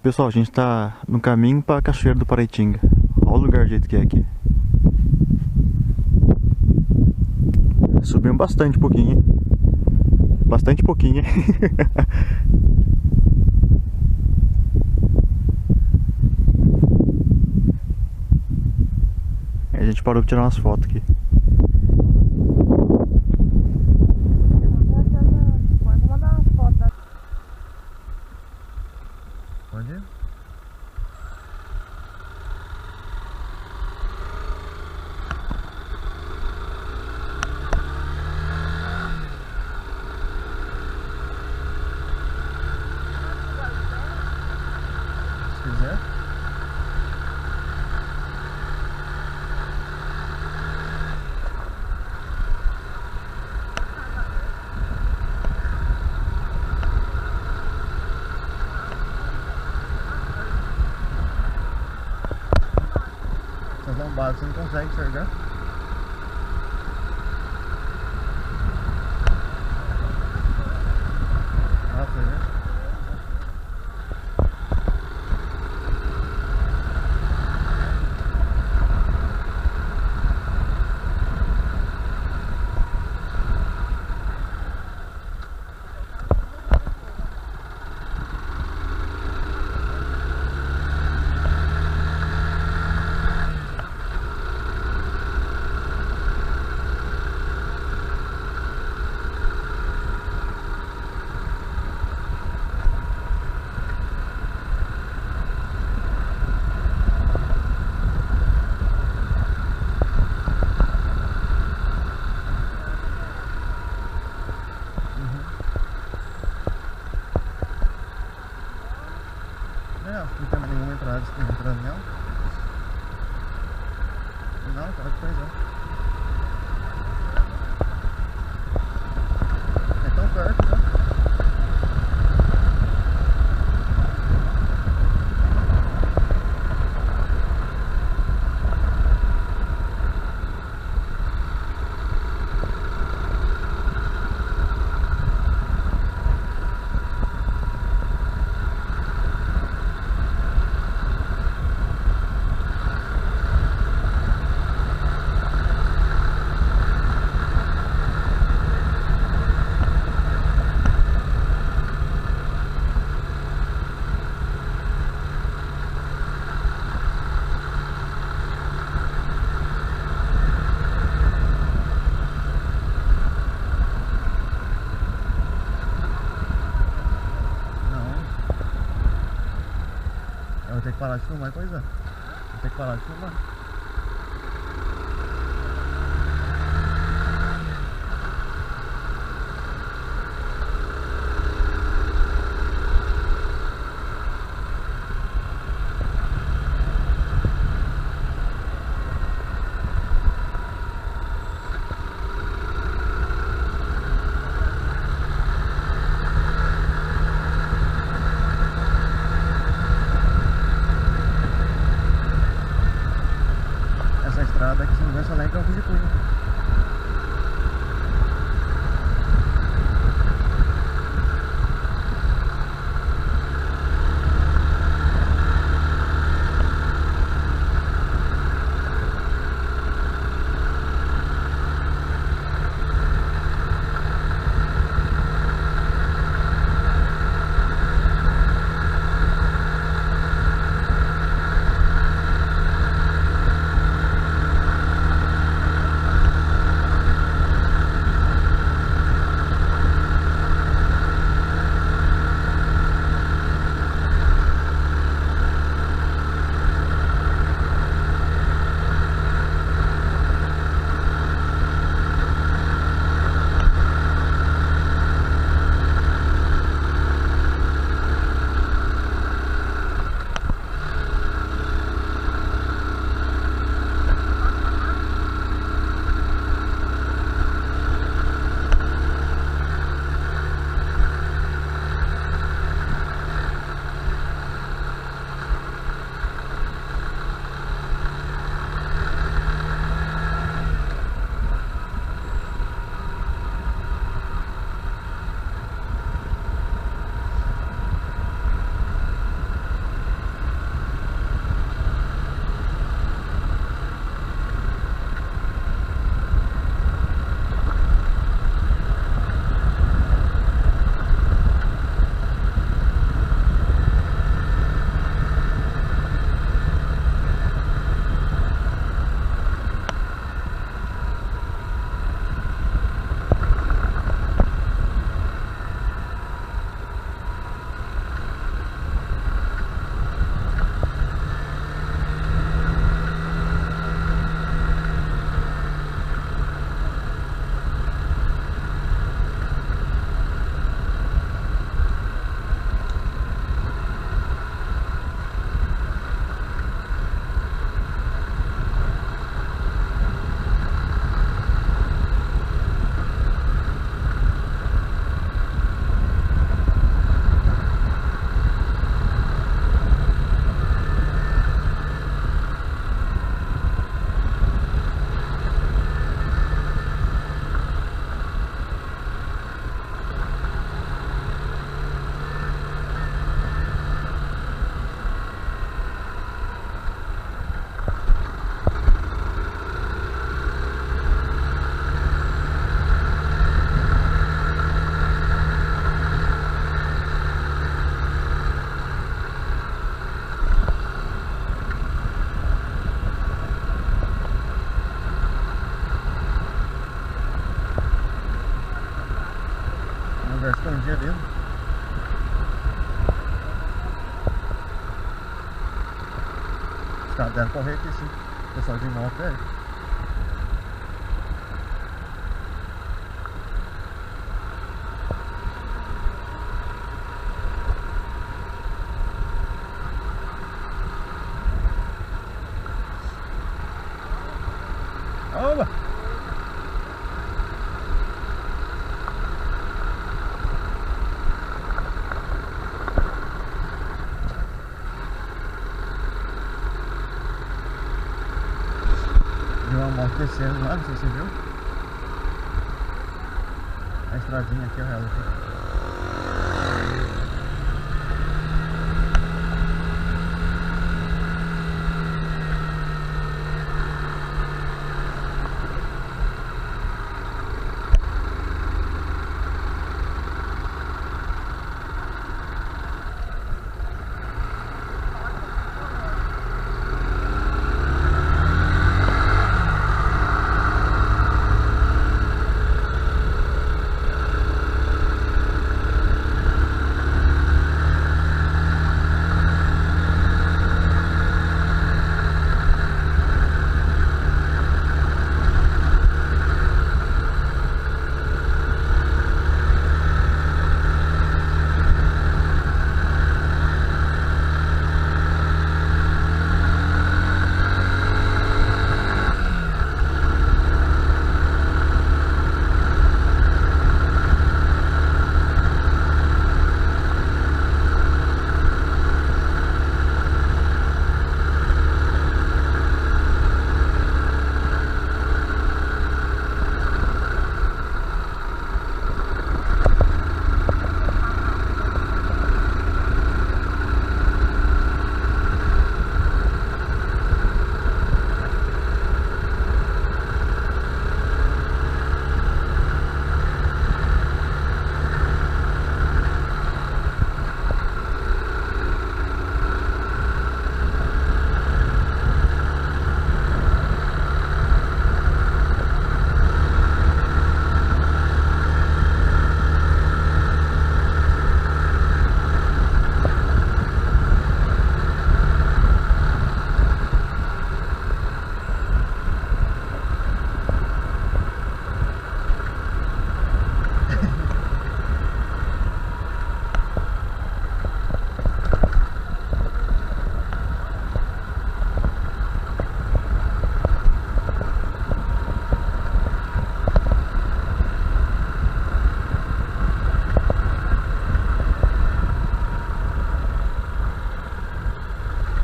Pessoal, a gente tá no caminho pra Cachoeira do Paraitinga. Olha o lugar do jeito que é aqui. Subimos bastante pouquinho, hein? Bastante pouquinho, hein? A gente parou pra tirar umas fotos aqui. Vou mandar umas fotos da... Pode ir. Se quiser. Essas lombadas você não consegue enxergar. Ah, foi, né? Não tem nenhuma entrada, você tem entrada nela? Não, pode fazer. É tão perto, né? Eu vou ter que parar de filmar, coisa. Vou ter que parar de filmar. conversa com o dia dele. Os caras devem correr aqui sim. O pessoal de moto é. Oba! Viu uma moto descendo lá, não sei se você viu. A estradinha aqui, olha ela aqui.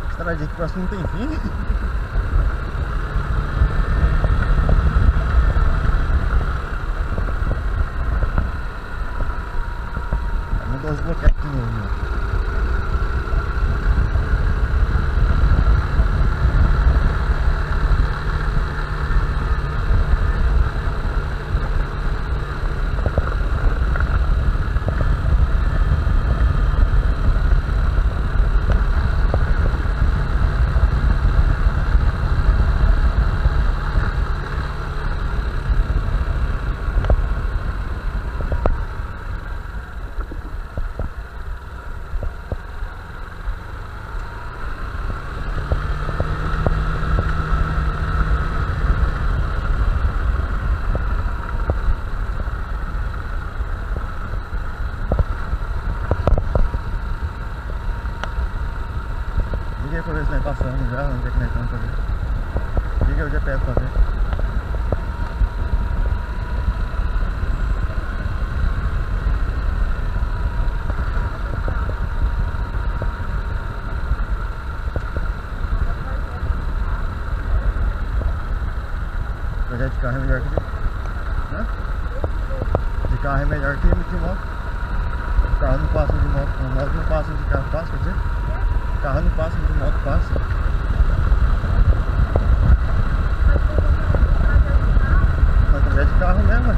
Estradinha que próximo não tem fim. Mudou os bloqueios de novo, né? Liguei pra ver se nós passamos já, onde é que nós estamos pra ver. Liguei o GPS pra ver. Projeto de carro é melhor que de... Hã? De carro é melhor que de moto. Os carros não passam de moto, as motos não passam de carro, passa, quer dizer? O carro não passa, de moto passa. Mas projeto de carro mesmo, né?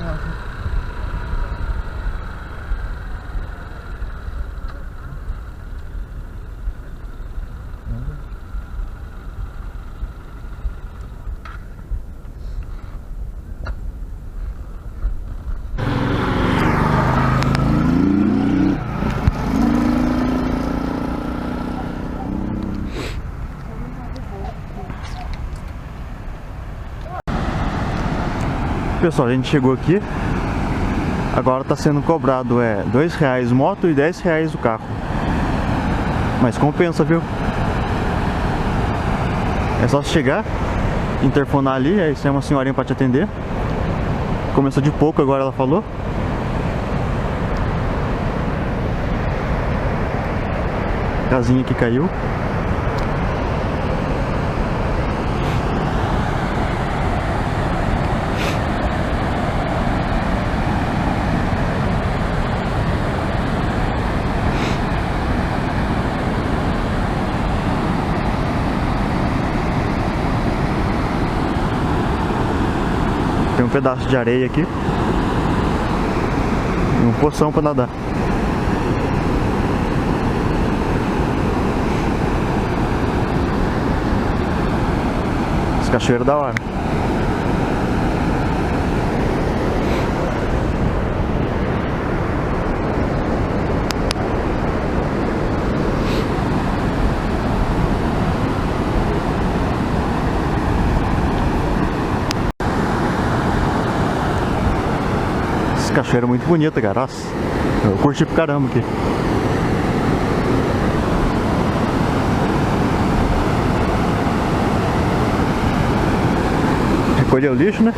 não acho. Vamos ver. Pessoal, a gente chegou aqui. Agora tá sendo cobrado R$2 moto e R$10 o carro. Mas compensa, viu? É só chegar, interfonar ali, aí tem uma senhorinha pra te atender. Começou de pouco, agora ela falou. Casinha que caiu. Tem um pedaço de areia aqui e um poção para nadar. Esse cachoeiro é da hora. Cachoeira muito bonita, cara. Nossa, eu curti pra caramba aqui. Recolher o lixo, né?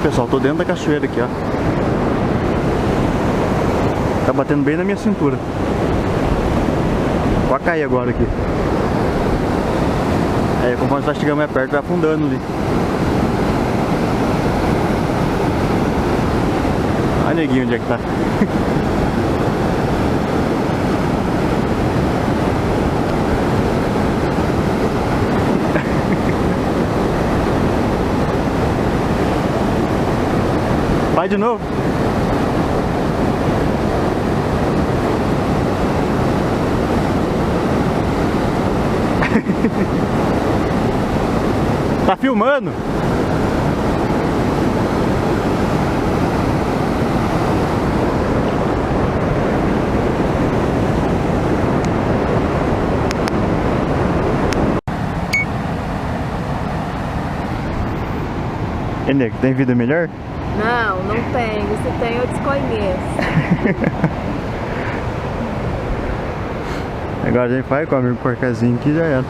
Pessoal, tô dentro da cachoeira aqui, ó. Tá batendo bem na minha cintura. Vai cair agora aqui. Aí, conforme você tá chegando mais perto, vai afundando ali. Olha, neguinho, onde é que tá? Vai de novo. Tá filmando? E nego, tem vida melhor? Não, não tem. Se tem, eu desconheço. Agora a gente vai com o amigo porcazinho aqui, já era.